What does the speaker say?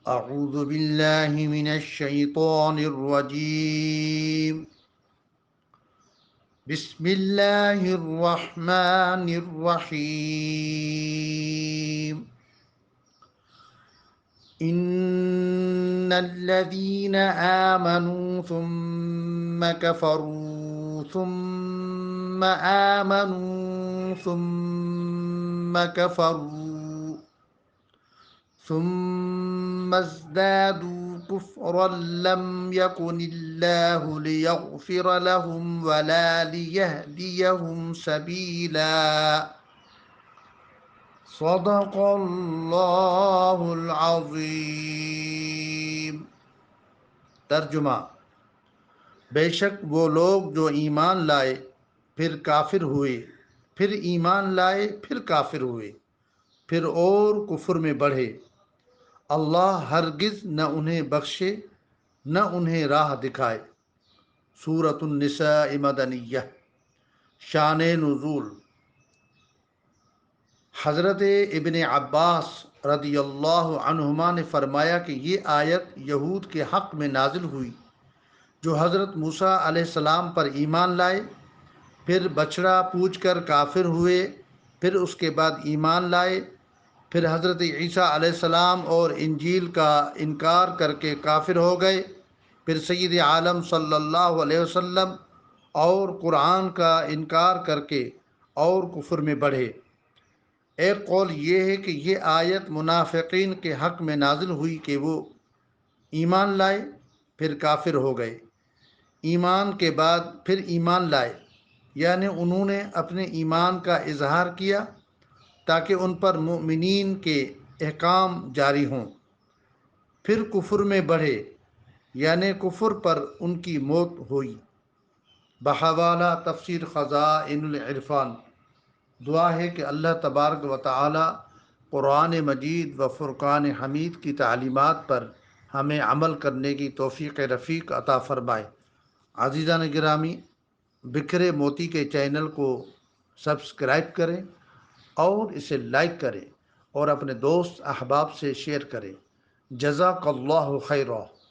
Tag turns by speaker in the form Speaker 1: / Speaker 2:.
Speaker 1: أعوذ بالله من الشيطان الرجيم. بسم الله الرحمن الرحيم. إن الذين آمنوا ثم كفروا ثم آمنوا ثم كفروا ثم ازدادوا كفرا لم يكن الله ليغفر لهم ولا ليهديهم سبيلا. صدق اللہ العظیم. ترجمہ: بے شک وہ لوگ جو ایمان لائے پھر کافر ہوئے، پھر ایمان لائے پھر کافر ہوئے، پھر اور کفر میں بڑھے، اللہ ہرگز نہ انہیں بخشے نہ انہیں راہ دکھائے۔ سورۃ النساء مدنیہ۔ شان نزول: حضرت ابن عباس رضی اللہ عنہما نے فرمایا کہ یہ آیت یہود کے حق میں نازل ہوئی جو حضرت موسیٰ علیہ السلام پر ایمان لائے، پھر بچڑا پوج کر کافر ہوئے، پھر اس کے بعد ایمان لائے، پھر حضرت عیسیٰ علیہ السلام اور انجیل کا انکار کر کے کافر ہو گئے، پھر سید عالم صلی اللہ علیہ وسلم اور قرآن کا انکار کر کے اور کفر میں بڑھے۔ ایک قول یہ ہے کہ یہ آیت منافقین کے حق میں نازل ہوئی کہ وہ ایمان لائے پھر کافر ہو گئے، ایمان کے بعد پھر ایمان لائے، یعنی انہوں نے اپنے ایمان کا اظہار کیا تاکہ ان پر مومنین کے احکام جاری ہوں، پھر کفر میں بڑھے، یعنی کفر پر ان کی موت ہوئی۔ بحوالہ تفسیر خزائن العرفان۔ دعا ہے کہ اللہ تبارک و تعالی قرآن مجید و فرقان حمید کی تعلیمات پر ہمیں عمل کرنے کی توفیق رفیق عطا فرمائے۔ عزیزان گرامی، بکھرے موتی کے چینل کو سبسکرائب کریں اور اسے لائک کریں اور اپنے دوست احباب سے شیئر کریں۔ جزاک اللہ خیرہ۔